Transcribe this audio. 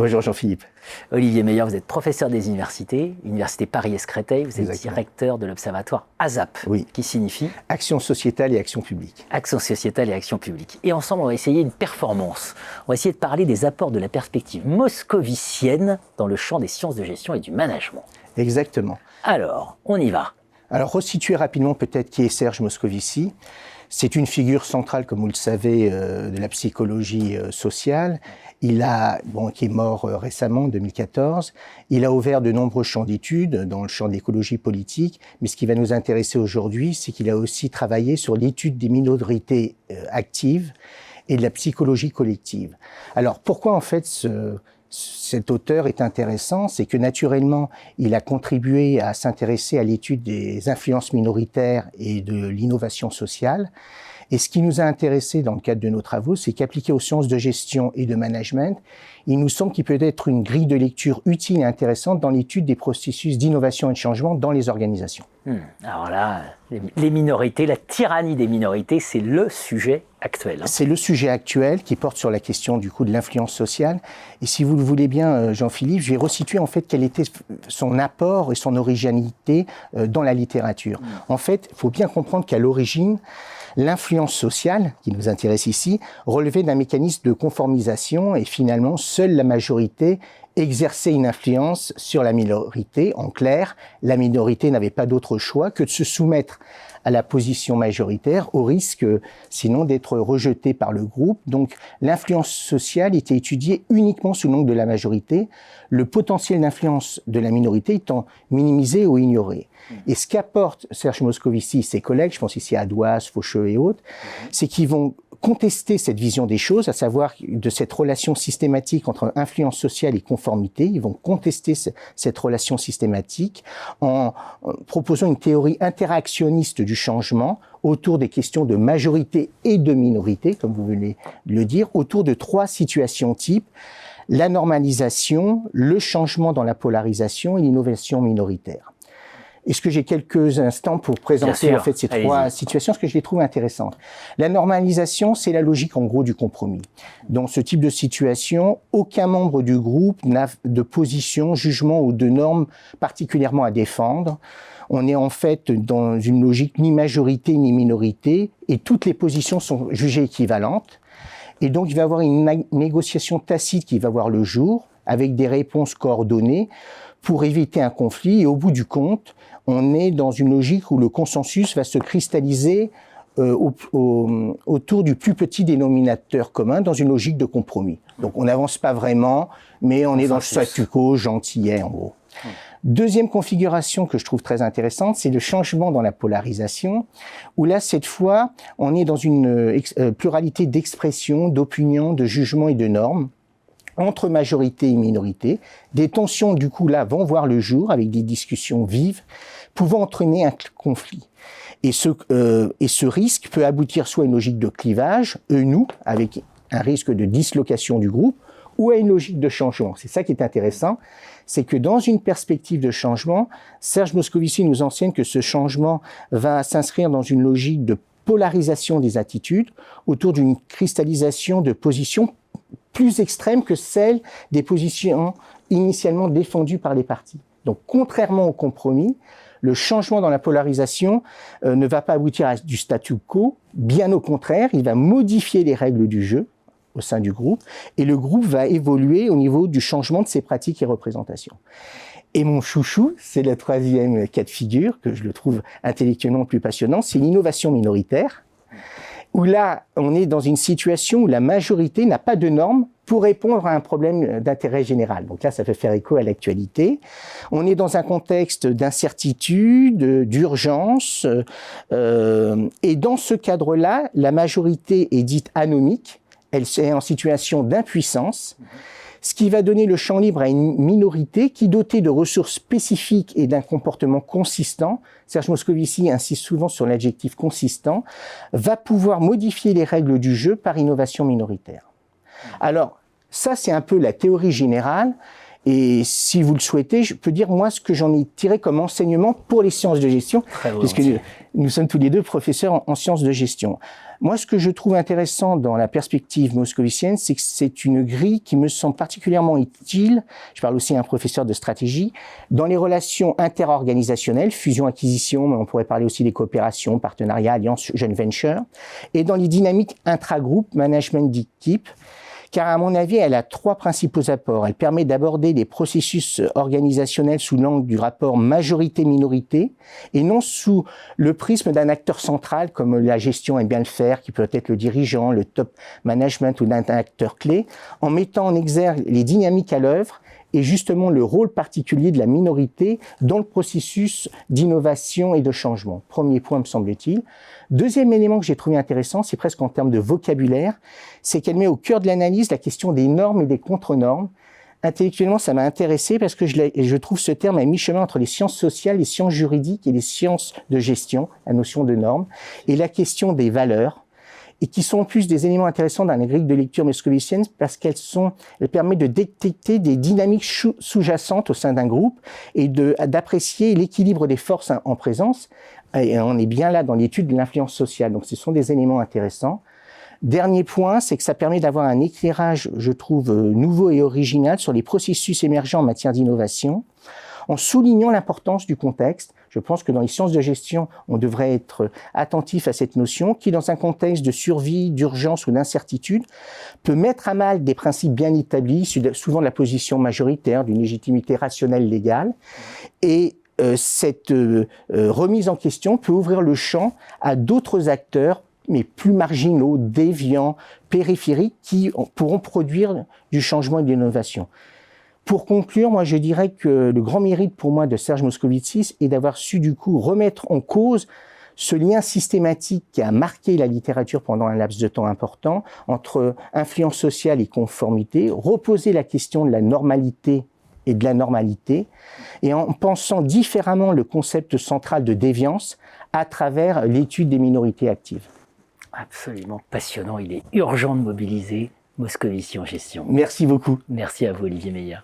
Bonjour Jean-Philippe. Olivier Meyer, vous êtes professeur des universités, Université Paris-Créteil, vous êtes Exactement. directeur de l'observatoire ASAP, Oui. qui signifie Action sociétale et action publique. Action sociétale et action publique. Et ensemble, on va essayer une performance. On va essayer de parler des apports de la perspective moscovicienne dans le champ des sciences de gestion et du management. Exactement. Alors, on y va. Alors, resituer rapidement peut-être qui est Serge Moscovici. C'est une figure centrale, comme vous le savez, de la psychologie sociale. Qui est mort récemment, en 2014. Il a ouvert de nombreux champs d'études dans le champ de l'écologie politique. Mais ce qui va nous intéresser aujourd'hui, c'est qu'il a aussi travaillé sur l'étude des minorités actives et de la psychologie collective. Alors, pourquoi en fait cet auteur est intéressant? C'est que naturellement, il a contribué à s'intéresser à l'étude des influences minoritaires et de l'innovation sociale. Et ce qui nous a intéressé dans le cadre de nos travaux, c'est qu'appliqué aux sciences de gestion et de management, il nous semble qu'il peut être une grille de lecture utile et intéressante dans l'étude des processus d'innovation et de changement dans les organisations. Alors là, les minorités, la tyrannie des minorités, c'est le sujet actuel. C'est le sujet actuel qui porte sur la question du coup de l'influence sociale. Et si vous le voulez bien, Jean-Philippe, je vais resituer en fait quel était son apport et son originalité dans la littérature. En fait, il faut bien comprendre qu'à l'origine, l'influence sociale, qui nous intéresse ici, relevait d'un mécanisme de conformisation et finalement, seule la majorité exerçait une influence sur la minorité. En clair, la minorité n'avait pas d'autre choix que de se soumettre à la position majoritaire, au risque sinon d'être rejetée par le groupe. Donc l'influence sociale était étudiée uniquement sous l'angle de la majorité, le potentiel d'influence de la minorité étant minimisé ou ignoré. Et ce qu'apporte Serge Moscovici et ses collègues, je pense ici à Douas, Faucheux et autres, c'est qu'ils vont contester cette vision des choses, à savoir de cette relation systématique entre influence sociale et conformité. Ils vont contester cette relation systématique en proposant une théorie interactionniste du changement autour des questions de majorité et de minorité, comme vous venez de le dire, autour de 3 situations types: la normalisation, le changement dans la polarisation et l'innovation minoritaire. Est-ce que j'ai quelques instants pour présenter en fait ces 3 situations, parce que je les trouve intéressantes. La normalisation, c'est la logique en gros du compromis. Dans ce type de situation, aucun membre du groupe n'a de position, jugement ou de normes particulièrement à défendre. On est en fait dans une logique ni majorité ni minorité, et toutes les positions sont jugées équivalentes. Et donc il va y avoir une négociation tacite qui va voir le jour, avec des réponses coordonnées pour éviter un conflit. Et au bout du compte, on est dans une logique où le consensus va se cristalliser autour du plus petit dénominateur commun, dans une logique de compromis. Donc on n'avance pas vraiment, mais on est dans le statu quo gentillet en gros. Deuxième configuration que je trouve très intéressante, c'est le changement dans la polarisation, où là, cette fois, on est dans une pluralité d'expressions, d'opinions, de jugements et de normes, entre majorité et minorité. Des tensions, du coup, là, vont voir le jour avec des discussions vives, pouvant entraîner un conflit. Et ce risque peut aboutir soit à une logique de clivage, nous, avec un risque de dislocation du groupe, ou à une logique de changement. C'est ça qui est intéressant, c'est que dans une perspective de changement, Serge Moscovici nous enseigne que ce changement va s'inscrire dans une logique de polarisation des attitudes, autour d'une cristallisation de positions plus extrême que celle des positions initialement défendues par les partis. Donc, contrairement au compromis, le changement dans la polarisation ne va pas aboutir à du statu quo, bien au contraire, il va modifier les règles du jeu au sein du groupe, et le groupe va évoluer au niveau du changement de ses pratiques et représentations. Et mon chouchou, c'est le 3e cas de figure, que je le trouve intellectuellement plus passionnant, c'est l'innovation minoritaire, où là, on est dans une situation où la majorité n'a pas de normes pour répondre à un problème d'intérêt général. Donc là, ça fait faire écho à l'actualité. On est dans un contexte d'incertitude, d'urgence, et dans ce cadre-là, la majorité est dite anomique, elle est en situation d'impuissance, ce qui va donner le champ libre à une minorité qui, dotée de ressources spécifiques et d'un comportement consistant, Serge Moscovici insiste souvent sur l'adjectif consistant, va pouvoir modifier les règles du jeu par innovation minoritaire. Alors, ça c'est un peu la théorie générale, et si vous le souhaitez, je peux dire moi ce que j'en ai tiré comme enseignement pour les sciences de gestion, puisque nous sommes tous les deux professeurs en sciences de gestion. Moi, ce que je trouve intéressant dans la perspective moscovicienne, c'est que c'est une grille qui me semble particulièrement utile, je parle aussi à un professeur de stratégie, dans les relations interorganisationnelles, fusion-acquisition, mais on pourrait parler aussi des coopérations, partenariats, alliances, joint venture, et dans les dynamiques intra-groupe, management d'équipe, car à mon avis, elle a 3 principaux apports. Elle permet d'aborder les processus organisationnels sous l'angle du rapport majorité-minorité et non sous le prisme d'un acteur central comme la gestion aime bien le faire, qui peut être le dirigeant, le top management ou d'un acteur clé, en mettant en exergue les dynamiques à l'œuvre et justement le rôle particulier de la minorité dans le processus d'innovation et de changement. Premier point, me semble-t-il. Deuxième élément que j'ai trouvé intéressant, c'est presque en termes de vocabulaire, c'est qu'elle met au cœur de l'analyse la question des normes et des contre-normes. Intellectuellement, ça m'a intéressé parce que je trouve ce terme à mi-chemin entre les sciences sociales, les sciences juridiques et les sciences de gestion, la notion de normes, et la question des valeurs, et qui sont en plus des éléments intéressants dans la grille de lecture moscovicienne parce qu'elles permettent de détecter des dynamiques sous-jacentes au sein d'un groupe et d'apprécier l'équilibre des forces en présence. Et on est bien là dans l'étude de l'influence sociale. Donc, ce sont des éléments intéressants. Dernier point, c'est que ça permet d'avoir un éclairage, je trouve, nouveau et original sur les processus émergents en matière d'innovation, en soulignant l'importance du contexte. Je pense que dans les sciences de gestion, on devrait être attentif à cette notion qui, dans un contexte de survie, d'urgence ou d'incertitude, peut mettre à mal des principes bien établis, souvent de la position majoritaire, d'une légitimité rationnelle légale. Et cette remise en question peut ouvrir le champ à d'autres acteurs, mais plus marginaux, déviants, périphériques, qui pourront produire du changement et de l'innovation. Pour conclure, moi je dirais que le grand mérite pour moi de Serge Moscovici est d'avoir su du coup remettre en cause ce lien systématique qui a marqué la littérature pendant un laps de temps important entre influence sociale et conformité, reposer la question de la normalité et de la normalité, et en pensant différemment le concept central de déviance à travers l'étude des minorités actives. Absolument passionnant, il est urgent de mobiliser Moscovici en gestion. Merci beaucoup. Merci à vous Olivier Meyer.